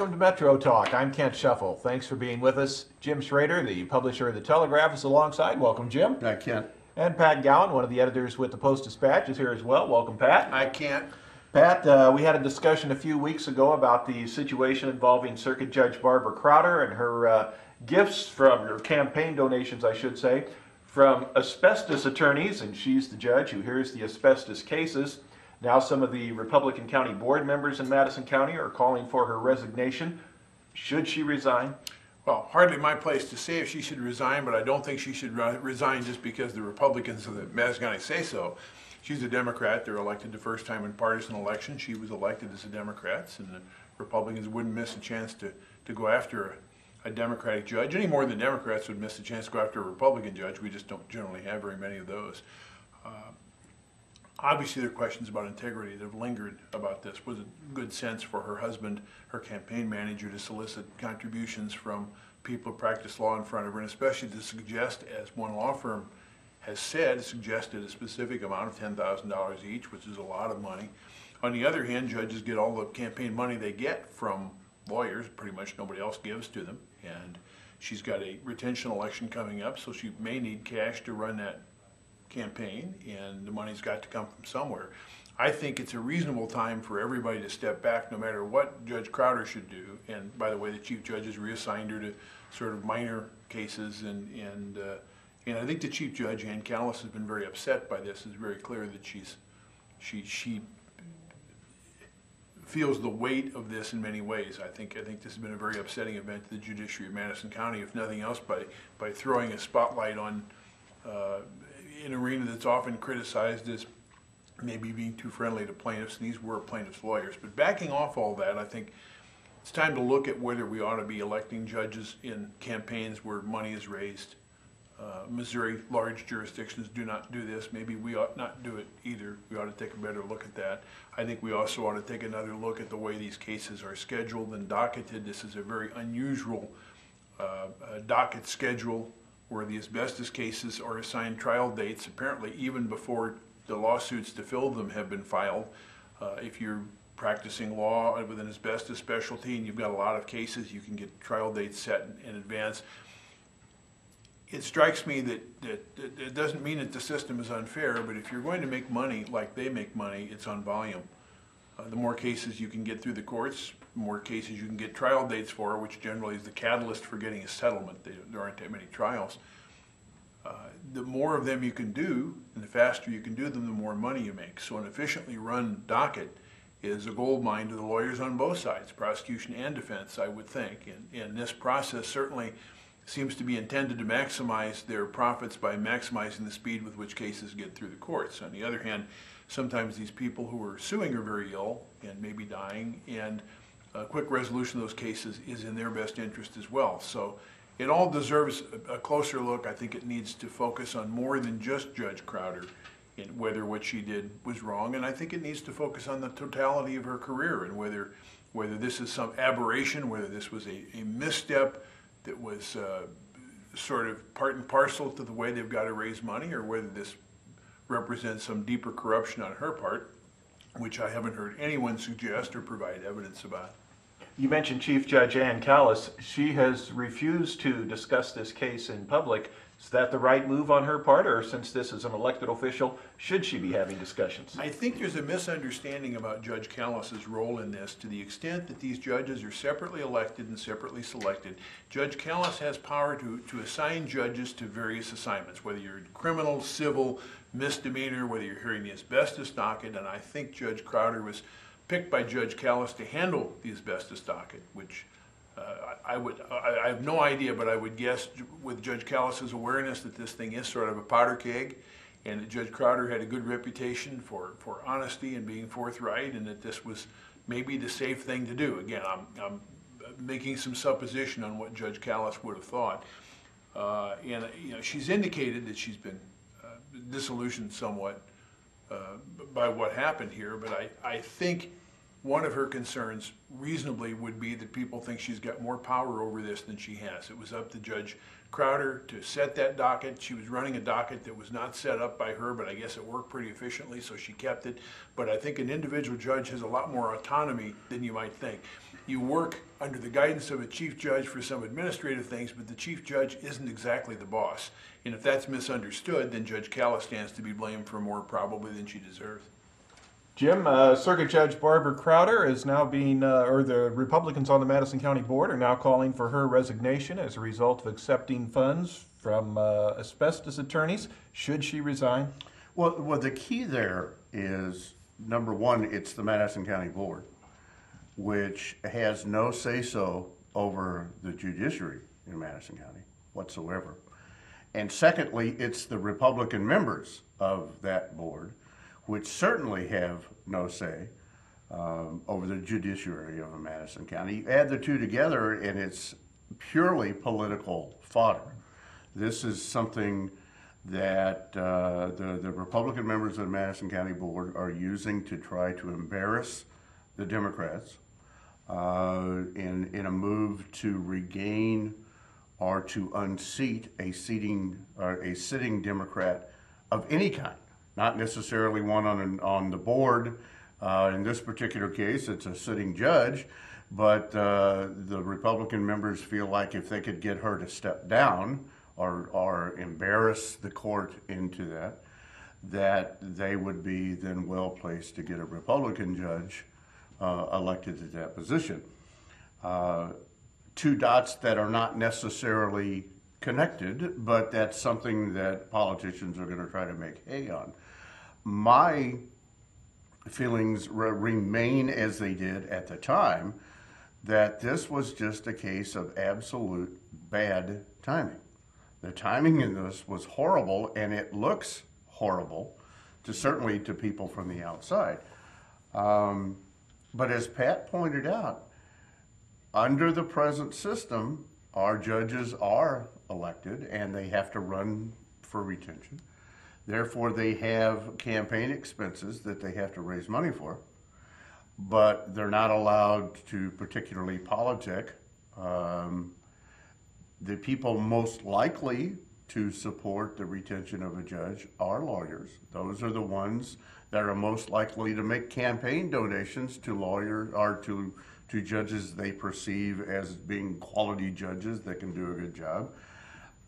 Welcome to Metro Talk. I'm Kent Shuffle. Thanks for being with us. Jim Schrader, the publisher of the Telegraph, is alongside. Welcome, Jim. Hi, Kent. And Pat Gowan, one of the editors with the Post-Dispatch, is here as well. Welcome, Pat. Hi, Kent. Pat, we had a discussion a few weeks ago about the situation involving Circuit Judge Barbara Crowder and her gifts from, her campaign donations, I should say, from asbestos attorneys, and she's the judge who hears the asbestos cases. Now some of the Republican County board members in Madison County are calling for her resignation. Should she resign? Well, hardly my place to say if she should resign, but I don't think she should resign just because the Republicans of the Madison County say so. She's a Democrat. They're elected the first time in partisan election. She was elected as a Democrat, and the Republicans wouldn't miss a chance to go after a Democratic judge any more than Democrats would miss a chance to go after a Republican judge. We just don't generally have very many of those. Obviously, there are questions about integrity that have lingered about this. Was it good sense for her husband, her campaign manager, to solicit contributions from people who practice law in front of her, and especially to suggest, as one law firm has said, suggested a specific amount of $10,000 each, which is a lot of money. On the other hand, judges get all the campaign money they get from lawyers. Pretty much nobody else gives to them. And she's got a retention election coming up, so she may need cash to run that campaign, and the money's got to come from somewhere. I think it's a reasonable time for everybody to step back, no matter what Judge Crowder should do. And by the way, the chief judge has reassigned her to sort of minor cases, and I think the chief judge, Ann Callis, has been very upset by this. It's very clear that she feels the weight of this in many ways. I think this has been a very upsetting event to the judiciary of Madison County, if nothing else, by throwing a spotlight on an arena that's often criticized as maybe being too friendly to plaintiffs, and these were plaintiffs' lawyers. But backing off all that, I think it's time to look at whether we ought to be electing judges in campaigns where money is raised. Missouri, large jurisdictions do not do this. Maybe we ought not do it either. We ought to take a better look at that. I think we also ought to take another look at the way these cases are scheduled and docketed. This is a very unusual docket schedule, where the asbestos cases are assigned trial dates, apparently even before the lawsuits to fill them have been filed. If you're practicing law with an asbestos specialty and you've got a lot of cases, you can get trial dates set in advance. It strikes me that it doesn't mean that the system is unfair, but if you're going to make money like they make money, it's on volume. The more cases you can get through the courts, the more cases you can get trial dates for, which generally is the catalyst for getting a settlement. There aren't that many trials. The more of them you can do, and the faster you can do them, the more money you make. So an efficiently run docket is a gold mine to the lawyers on both sides, prosecution and defense, I would think. And this process certainly seems to be intended to maximize their profits by maximizing the speed with which cases get through the courts. On the other hand, sometimes these people who are suing are very ill and may be dying, and a quick resolution of those cases is in their best interest as well. So it all deserves a closer look. I think it needs to focus on more than just Judge Crowder and whether what she did was wrong, and I think it needs to focus on the totality of her career and whether this is some aberration, whether this was a misstep that was sort of part and parcel to the way they've got to raise money, or whether this represents some deeper corruption on her part, which I haven't heard anyone suggest or provide evidence about. You mentioned Chief Judge Ann Callis. She has refused to discuss this case in public. Is that the right move on her part, or since this is an elected official, should she be having discussions? I think there's a misunderstanding about Judge Callis's role in this, to the extent that these judges are separately elected and separately selected. Judge Callis has power to assign judges to various assignments, whether you're criminal, civil, misdemeanor, whether you're hearing the asbestos docket, and I think Judge Crowder was picked by Judge Callis to handle the asbestos docket, which I have no idea, but I would guess with Judge Callis's awareness that this thing is sort of a powder keg, and that Judge Crowder had a good reputation for honesty and being forthright, and that this was maybe the safe thing to do. Again, I'm making some supposition on what Judge Callis would have thought. And she's indicated that she's been disillusioned somewhat by what happened here, but I think one of her concerns reasonably would be that people think she's got more power over this than she has. It was up to Judge Crowder to set that docket. She was running a docket that was not set up by her, but I guess it worked pretty efficiently, so she kept it. But I think an individual judge has a lot more autonomy than you might think. You work under the guidance of a chief judge for some administrative things, but the chief judge isn't exactly the boss. And if that's misunderstood, then Judge Callis stands to be blamed for more probably than she deserves. Jim, Circuit Judge Barbara Crowder is now being, or the Republicans on the Madison County Board are now calling for her resignation as a result of accepting funds from asbestos attorneys. Should she resign? Well, the key there is, number one, it's the Madison County Board, which has no say-so over the judiciary in Madison County whatsoever. And secondly, it's the Republican members of that board, which certainly have no say over the judiciary of Madison County. You add the two together and it's purely political fodder. This is something that the Republican members of the Madison County Board are using to try to embarrass the Democrats in a move to regain or to unseat a sitting Democrat of any kind. Not necessarily one on the board. In this particular case, it's a sitting judge, but the Republican members feel like if they could get her to step down or embarrass the court into that they would be then well placed to get a Republican judge elected to that position. Two dots that are not necessarily connected, but that's something that politicians are going to try to make hay on. My feelings remain as they did at the time, that this was just a case of absolute bad timing. The timing in this was horrible, and it looks horrible, certainly to people from the outside. But as Pat pointed out, under the present system, our judges are elected and they have to run for retention. Therefore, they have campaign expenses that they have to raise money for, but they're not allowed to particularly politic. The people most likely to support the retention of a judge are lawyers. Those are the ones that are most likely to make campaign donations to lawyers or to judges they perceive as being quality judges that can do a good job.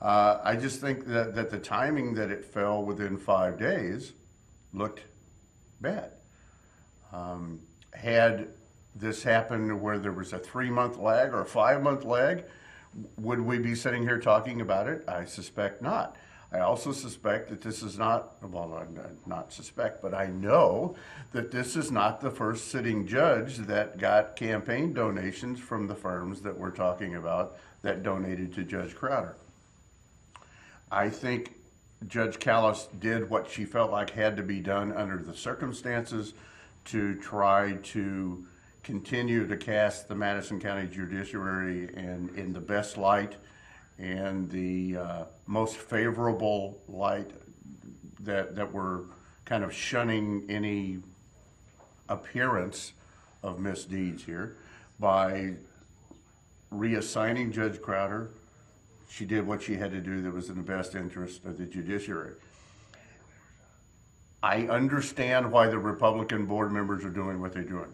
I just think that the timing that it fell within 5 days looked bad. Had this happened where there was a 3-month lag or a 5-month lag, would we be sitting here talking about it? I suspect not. I also suspect that this is not, well, not suspect, but I know that this is not the first sitting judge that got campaign donations from the firms that we're talking about that donated to Judge Crowder. I think Judge Callis did what she felt like had to be done under the circumstances to try to continue to cast the Madison County Judiciary in the best light and the most favorable light, that we're kind of shunning any appearance of misdeeds here by reassigning Judge Crowder. She did what she had to do that was in the best interest of the judiciary. I understand why the Republican board members are doing what they're doing,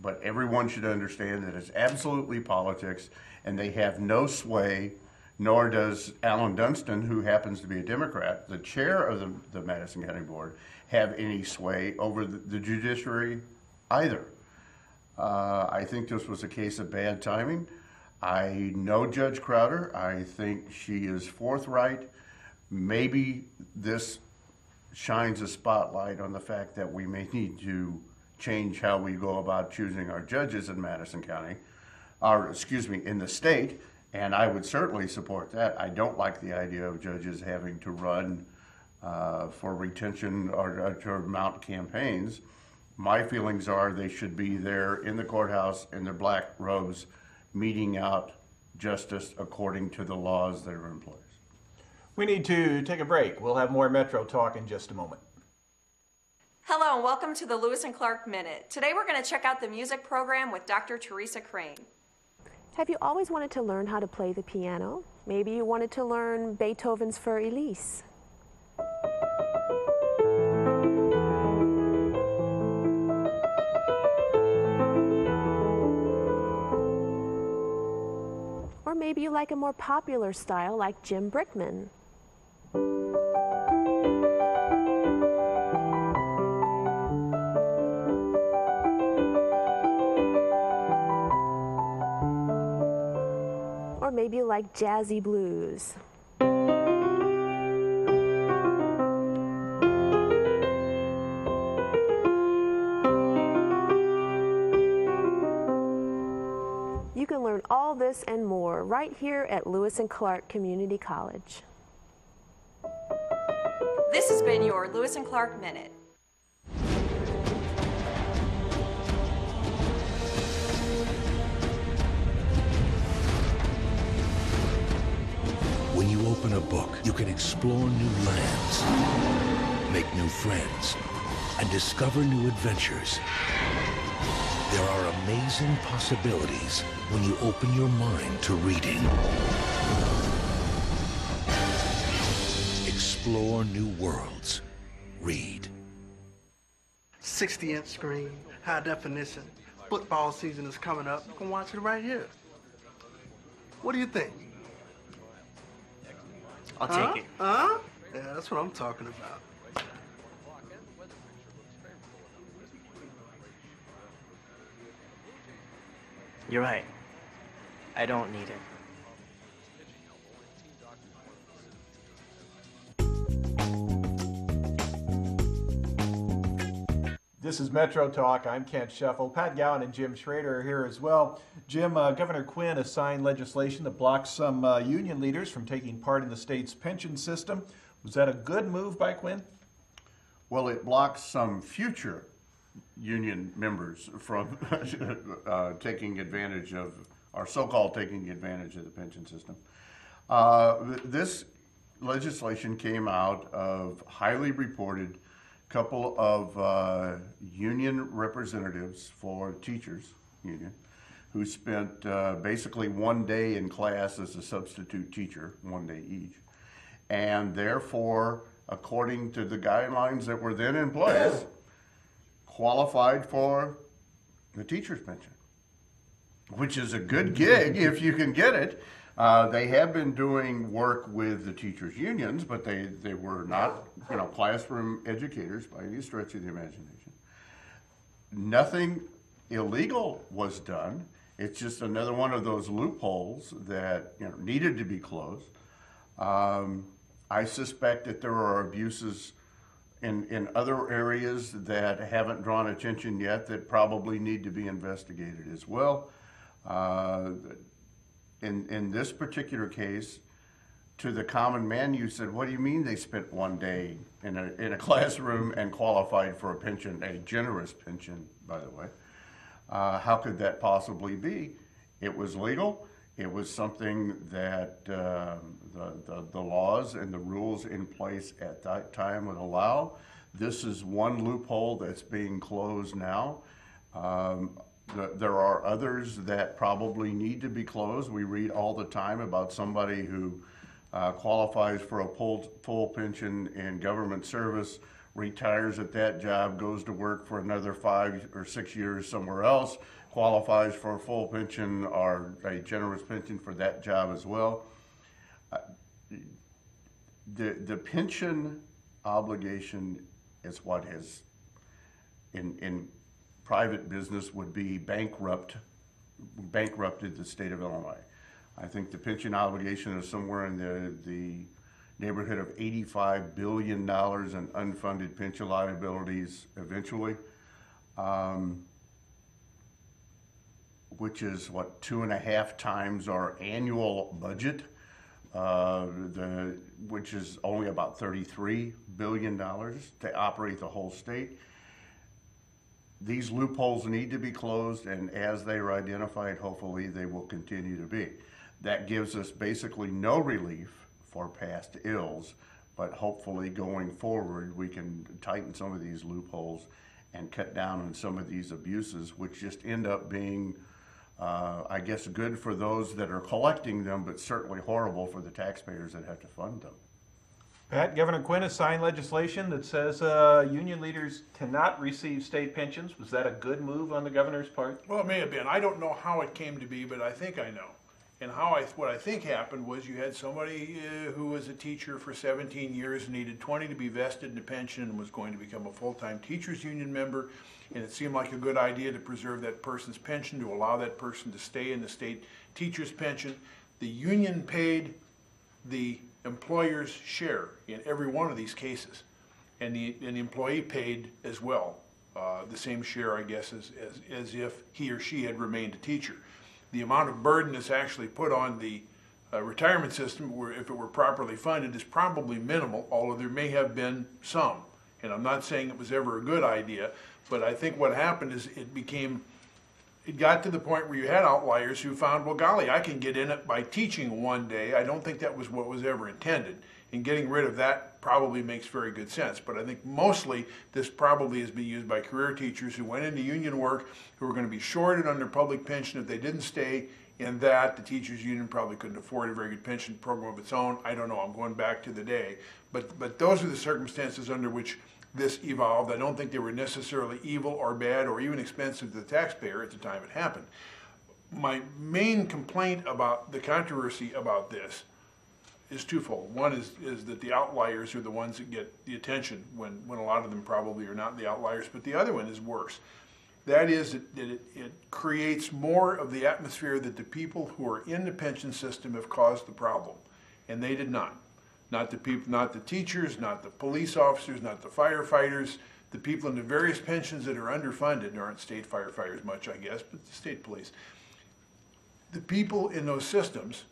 but everyone should understand that it's absolutely politics and they have no sway, nor does Alan Dunstan, who happens to be a Democrat, the chair of the Madison County Board, have any sway over the judiciary either. I think this was a case of bad timing. I know Judge Crowder. I think she is forthright. Maybe this shines a spotlight on the fact that we may need to change how we go about choosing our judges in Madison County, or excuse me, in the state, and I would certainly support that. I don't like the idea of judges having to run for retention or to mount campaigns. My feelings are they should be there in the courthouse in their black robes, meting out justice according to the laws that are in place. We need to take a break. We'll have more Metro Talk in just a moment. Hello and welcome to the Lewis and Clark Minute. Today we're going to check out the music program with Dr. Teresa Crane. Have you always wanted to learn how to play the piano? Maybe you wanted to learn Beethoven's For Elise. Or maybe you like a more popular style like Jim Brickman. Or maybe you like jazzy blues. You can learn all this and more right here at Lewis and Clark Community College. This has been your Lewis and Clark Minute. When you open a book, you can explore new lands, make new friends, and discover new adventures. There are amazing possibilities when you open your mind to reading. Explore new worlds. Read. 60-inch screen, high definition. Football season is coming up. You can watch it right here. What do you think? I'll take it. Huh? Yeah, that's what I'm talking about. You're right. I don't need it. This is Metro Talk. I'm Kent Sheffel. Pat Gowan and Jim Schrader are here as well. Jim, Governor Quinn has signed legislation that blocks some union leaders from taking part in the state's pension system. Was that a good move by Quinn? Well, it blocks some future union members from taking advantage of, or so-called taking advantage of the pension system. This legislation came out of highly reported couple of union representatives for teachers union who spent basically one day in class as a substitute teacher, one day each, and therefore, according to the guidelines that were then in place, qualified for the teacher's pension, which is a good gig if you can get it. They have been doing work with the teachers' unions, but they were not, classroom educators by any stretch of the imagination. Nothing illegal was done. It's just another one of those loopholes that needed to be closed. I suspect that there are abuses in other areas that haven't drawn attention yet that probably need to be investigated as well. In this particular case, to the common man, you said, what do you mean they spent one day in a classroom and qualified for a pension, a generous pension, by the way? How could that possibly be? It was legal. It was something that the laws and the rules in place at that time would allow. This is one loophole that's being closed now. There are others that probably need to be closed. We read all the time about somebody who qualifies for a full pension in government service, retires at that job, goes to work for another 5 or 6 years somewhere else, qualifies for a full pension or a generous pension for that job as well. The pension obligation is what has, in private business, would be bankrupted the state of Illinois. I think the pension obligation is somewhere in the neighborhood of $85 billion in unfunded pension liabilities eventually, which is what, 2.5 times our annual budget, which is only about $33 billion to operate the whole state. These loopholes need to be closed, and as they are identified, hopefully they will continue to be. That gives us basically no relief for past ills, But hopefully going forward, we can tighten some of these loopholes and cut down on some of these abuses, which just end up being, I guess, good for those that are collecting them, but certainly horrible for the taxpayers that have to fund them. Pat, Governor Quinn has signed legislation that says union leaders cannot receive state pensions. Was that a good move on the governor's part? Well, it may have been. I don't know how it came to be, but I think I know. And what I think happened was you had somebody who was a teacher for 17 years, needed 20 to be vested in a pension, and was going to become a full-time teachers union member. And it seemed like a good idea to preserve that person's pension, to allow that person to stay in the state teacher's pension. The union paid the employer's share in every one of these cases, and the employee paid as well, the same share, I guess, as if he or she had remained a teacher. The amount of burden that's actually put on the retirement system, if it were properly funded, is probably minimal, although there may have been some. And I'm not saying it was ever a good idea, but I think what happened is it got to the point where you had outliers who found, well, golly, I can get in it by teaching one day. I don't think that was what was ever intended. And getting rid of that probably makes very good sense. But I think mostly this probably has been used by career teachers who went into union work, who were going to be shorted on their public pension if they didn't stay, and that the teachers union probably couldn't afford a very good pension program of its own. I don't know, I'm going back to the day. But those are the circumstances under which this evolved. I don't think they were necessarily evil or bad or even expensive to the taxpayer at the time it happened. My main complaint about the controversy about this is twofold. One is that the outliers are the ones that get the attention when a lot of them probably are not the outliers, but the other one is worse. That is that it creates more of the atmosphere that the people who are in the pension system have caused the problem, and they did not. Not the people, not the teachers, not the police officers, not the firefighters, the people in the various pensions that are underfunded. There aren't state firefighters much, I guess, but the state police. The people in those systems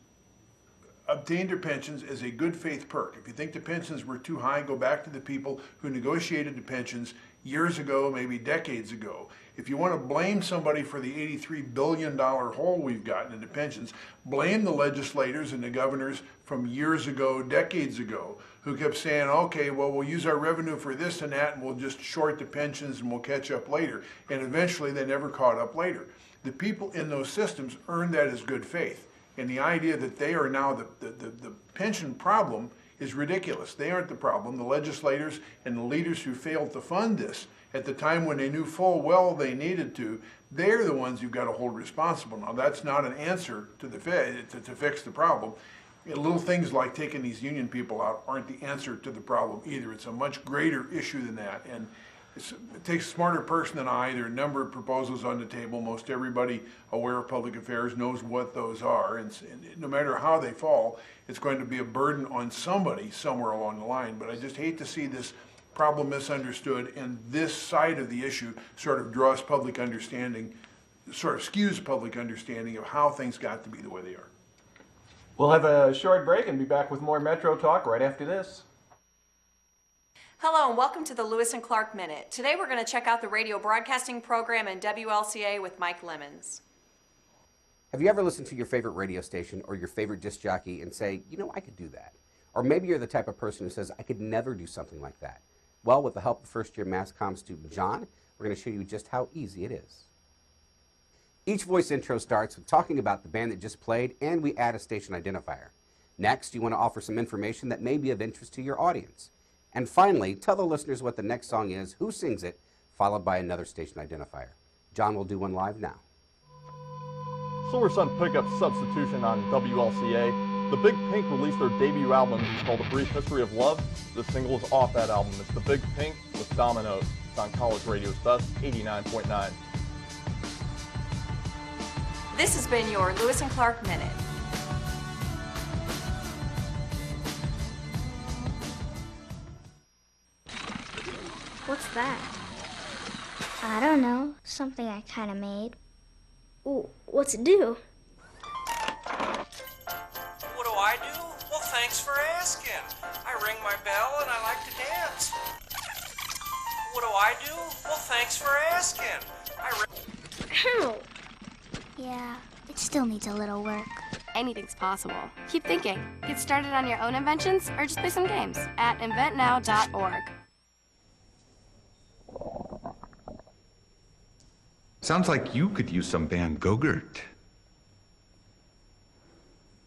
obtained their pensions as a good faith perk. If you think the pensions were too high, go back to the people who negotiated the pensions years ago, maybe decades ago. If you want to blame somebody for the $83 billion hole we've gotten in the pensions, blame the legislators and the governors from years ago, decades ago, who kept saying, okay, well, we'll use our revenue for this and that, and we'll just short the pensions and we'll catch up later. And eventually they never caught up later. The people in those systems earned that as good faith. And the idea that they are now the pension problem is ridiculous. They aren't the problem. The legislators and the leaders who failed to fund this at the time when they knew full well they needed to, they're the ones you've got to hold responsible. Now, that's not an answer to to fix the problem. Little things like taking these union people out aren't the answer to the problem either. It's a much greater issue than that. And it takes a smarter person than I. There are a number of proposals on the table. Most everybody aware of public affairs knows what those are. And no matter how they fall, it's going to be a burden on somebody somewhere along the line. But I just hate to see this problem misunderstood, and this side of the issue sort of draws public understanding, sort of skews public understanding of how things got to be the way they are. We'll have a short break and be back with more Metro Talk right after this. Hello and welcome to the Lewis and Clark Minute. Today we're going to check out the radio broadcasting program in WLCA with Mike Lemons. Have you ever listened to your favorite radio station or your favorite disc jockey and say, you know, I could do that? Or maybe you're the type of person who says, I could never do something like that. Well, with the help of first-year mass comm student John, we're going to show you just how easy it is. Each voice intro starts with talking about the band that just played, and we add a station identifier. Next, you want to offer some information that may be of interest to your audience. And finally, tell the listeners what the next song is, who sings it, followed by another station identifier. John will do one live now. Silver Sun Pickup Substitution on WLCA. The Big Pink released their debut album called A Brief History of Love. The single is off that album. It's The Big Pink with Dominoes. It's on College Radio's Best 89.9. This has been your Lewis and Clark Minute. What's that? I don't know. Something I kind of made. Ooh, what's it do? What do I do? Well, thanks for asking. I ring my bell and I like to dance. What do I do? Well, thanks for asking. Ow! Yeah, it still needs a little work. anything's possible. Keep thinking. Get started on your own inventions or just play some games at inventnow.org. Sounds like you could use some Van Gogurt.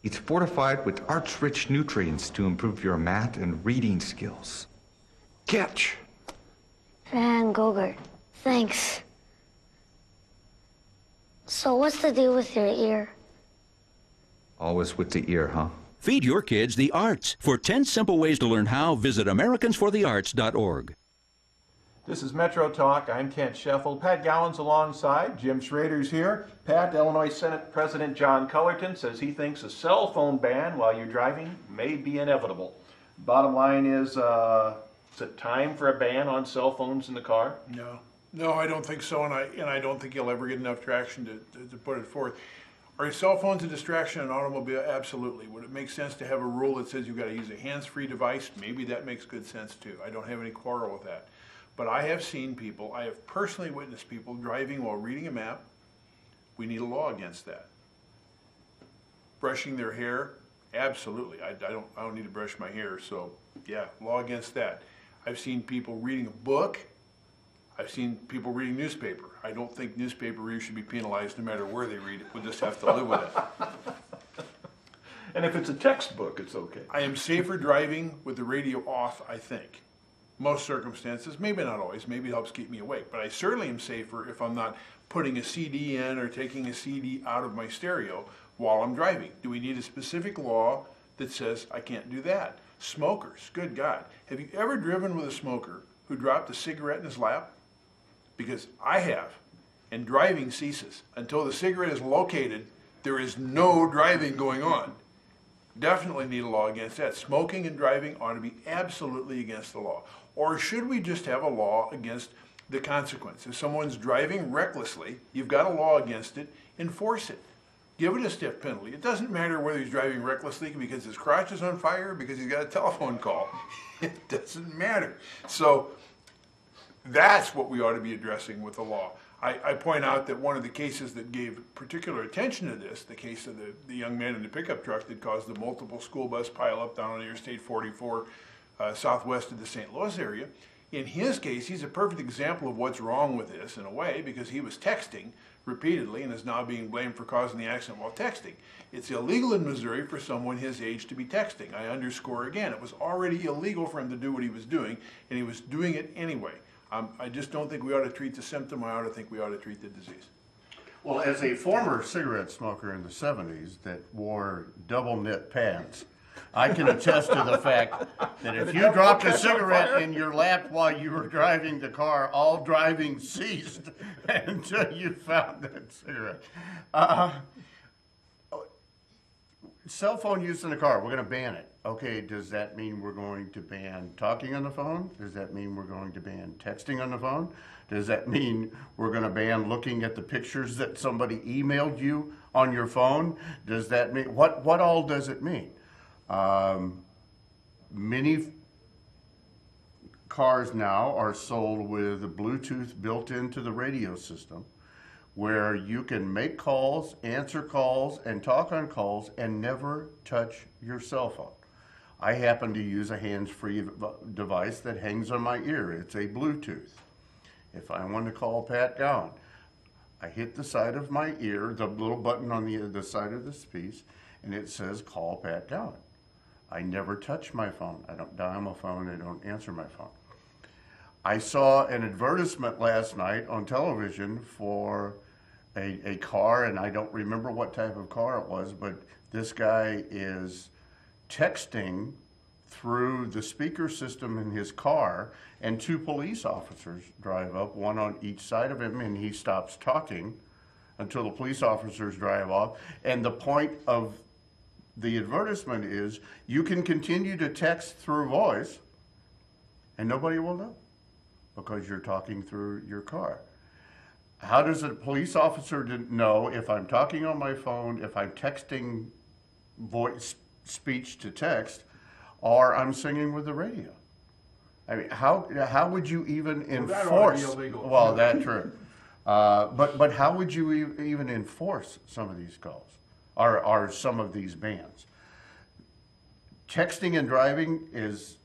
It's fortified with arch-rich nutrients to improve your math and reading skills. Catch! Van Gogurt, thanks. So what's the deal with your ear? Always with the ear, huh? Feed your kids the arts. For 10 simple ways to learn how, visit AmericansForTheArts.org. This is Metro Talk. I'm Kent Sheffield. Pat Gowan's alongside. Jim Schrader's here. Pat, Illinois Senate President John Cullerton says he thinks a cell phone ban while you're driving may be inevitable. Bottom line is it time for a ban on cell phones in the car? No, I don't think so, and I don't think you'll ever get enough traction to put it forth. Are cell phones a distraction in an automobile? Absolutely. Would it make sense to have a rule that says you've got to use a hands-free device? Maybe that makes good sense too. I don't have any quarrel with that. But I have seen people, I have personally witnessed people driving while reading a map. We need a law against that. Brushing their hair? Absolutely. I don't need to brush my hair, so yeah, law against that. I've seen people reading a book. I've seen people reading newspaper. I don't think newspaper readers should be penalized no matter where they read it. We'll just have to live with it. And if it's a textbook, it's okay. I am safer driving with the radio off, I think. Most circumstances, maybe not always, maybe it helps keep me awake, but I certainly am safer if I'm not putting a CD in or taking a CD out of my stereo while I'm driving. Do we need a specific law that says I can't do that? Smokers, good God. Have you ever driven with a smoker who dropped a cigarette in his lap? Because I have, and driving ceases. Until the cigarette is located, there is no driving going on. Definitely need a law against that. Smoking and driving ought to be absolutely against the law. Or should we just have a law against the consequence? If someone's driving recklessly, you've got a law against it, enforce it. Give it a stiff penalty. It doesn't matter whether he's driving recklessly because his crotch is on fire or because he's got a telephone call. It doesn't matter. So that's what we ought to be addressing with the law. I point out that one of the cases that gave particular attention to this, the case of the young man in the pickup truck that caused the multiple school bus pileup down on Interstate 44 southwest of the St. Louis area. In his case, he's a perfect example of what's wrong with this in a way because he was texting repeatedly and is now being blamed for causing the accident while texting. It's illegal in Missouri for someone his age to be texting. I underscore again, it was already illegal for him to do what he was doing, and he was doing it anyway. I just don't think we ought to treat the symptom. I ought to think we ought to treat the disease. Well, as a former cigarette smoker in the 70s that wore double knit pants, I can attest to the fact that if you dropped a cigarette in your lap while you were driving the car, all driving ceased until you found that cigarette. Cell phone use in the car, we're going to ban it. Okay, does that mean we're going to ban talking on the phone? Does that mean we're going to ban texting on the phone? Does that mean we're going to ban looking at the pictures that somebody emailed you on your phone? Does that mean, what all does it mean? Many cars now are sold with Bluetooth built into the radio system, where you can make calls, answer calls, and talk on calls and never touch your cell phone. I happen to use a hands-free device that hangs on my ear. It's a Bluetooth. If I want to call Pat Gowan, I hit the side of my ear, the little button on the side of this piece, and it says call Pat Gowan. I never touch my phone. I don't dial my phone. I don't answer my phone. I saw an advertisement last night on television for a car, and I don't remember what type of car it was, but this guy is texting through the speaker system in his car, and two police officers drive up, one on each side of him, and he stops talking until the police officers drive off. And the point of the advertisement is you can continue to text through voice and nobody will know because you're talking through your car. How does a police officer know if I'm talking on my phone, if I'm texting voice, speech to text, or I'm singing with the radio? I mean, how would you even enforce? That ought to be illegal. Well, that's true. But how would you even enforce some of these calls? are some of these bans. Texting and driving is,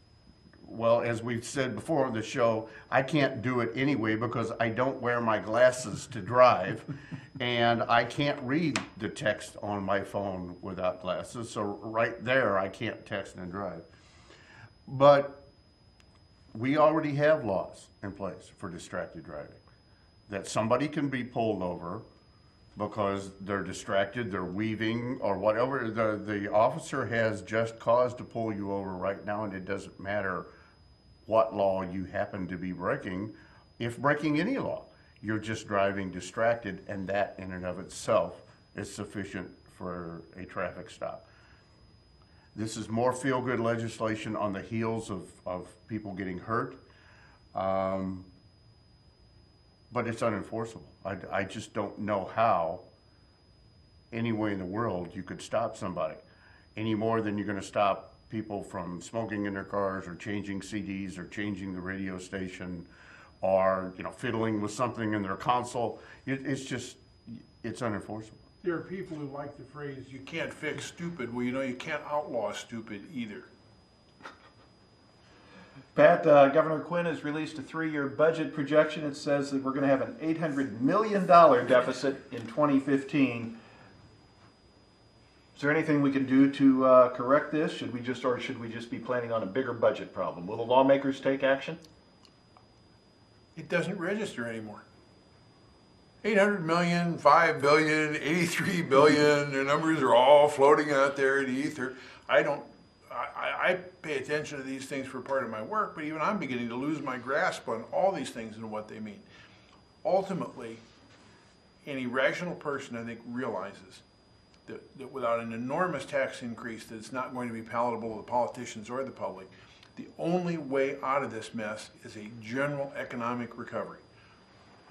well, as we've said before on the show, I can't do it anyway because I don't wear my glasses to drive, and I can't read the text on my phone without glasses. So right there, I can't text and drive. But we already have laws in place for distracted driving, that somebody can be pulled over because they're distracted, they're weaving, or whatever. The officer has just cause to pull you over right now, and it doesn't matter what law you happen to be breaking. If breaking any law, you're just driving distracted, and that in and of itself is sufficient for a traffic stop. This is more feel-good legislation on the heels of people getting hurt, but it's unenforceable. I just don't know how any way in the world you could stop somebody any more than you're going to stop people from smoking in their cars or changing CDs or changing the radio station or, you know, fiddling with something in their console. It's unenforceable. There are people who like the phrase, you can't fix stupid. Well, you know, you can't outlaw stupid either. Pat, Governor Quinn has released a 3-year budget projection. It says that we're going to have an $800 million deficit in 2015. Is there anything we can do to correct this? Should we just be planning on a bigger budget problem? Will the lawmakers take action? It doesn't register anymore. 800 million, 5 billion, 83 billion, the numbers are all floating out there in the ether. I pay attention to these things for part of my work, but even I'm beginning to lose my grasp on all these things and what they mean. Ultimately, any rational person, I think, realizes that without an enormous tax increase that's not going to be palatable to the politicians or the public, the only way out of this mess is a general economic recovery,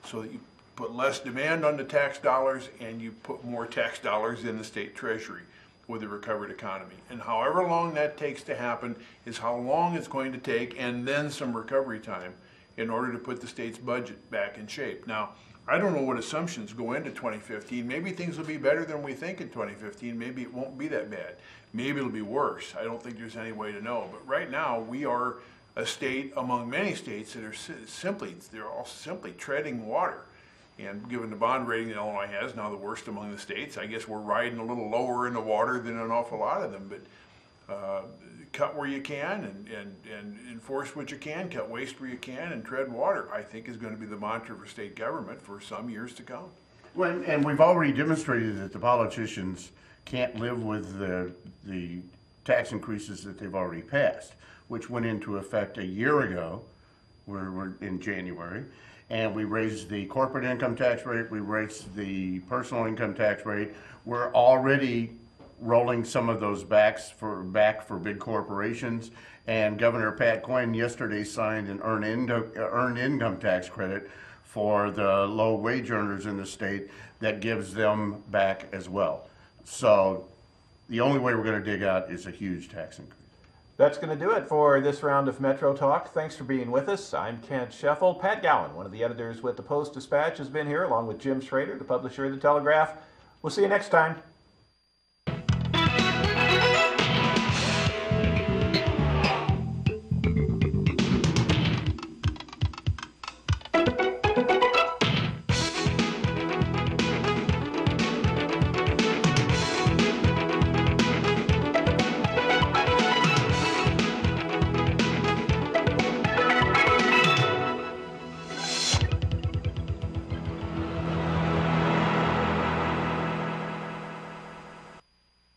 so that you put less demand on the tax dollars and you put more tax dollars in the state treasury with a recovered economy. And however long that takes to happen is how long it's going to take, and then some recovery time in order to put the state's budget back in shape. Now, I don't know what assumptions go into 2015. Maybe things will be better than we think in 2015. Maybe it won't be that bad. Maybe it'll be worse. I don't think there's any way to know. But right now, we are a state among many states that are they're all simply treading water. And given the bond rating that Illinois has, now the worst among the states, I guess we're riding a little lower in the water than an awful lot of them. But cut where you can and enforce what you can, cut waste where you can, and tread water, I think, is going to be the mantra for state government for some years to come. Well, and we've already demonstrated that the politicians can't live with the tax increases that they've already passed, which went into effect a year ago. We're in January. And we raised the corporate income tax rate, we raised the personal income tax rate. We're already rolling some of those back for big corporations. And Governor Pat Quinn yesterday signed an earned income tax credit for the low wage earners in the state that gives them back as well. So the only way we're going to dig out is a huge tax increase. That's going to do it for this round of Metro Talk. Thanks for being with us. I'm Kent Scheffel. Pat Gowan, one of the editors with the Post-Dispatch, has been here, along with Jim Schrader, the publisher of the Telegraph. We'll see you next time.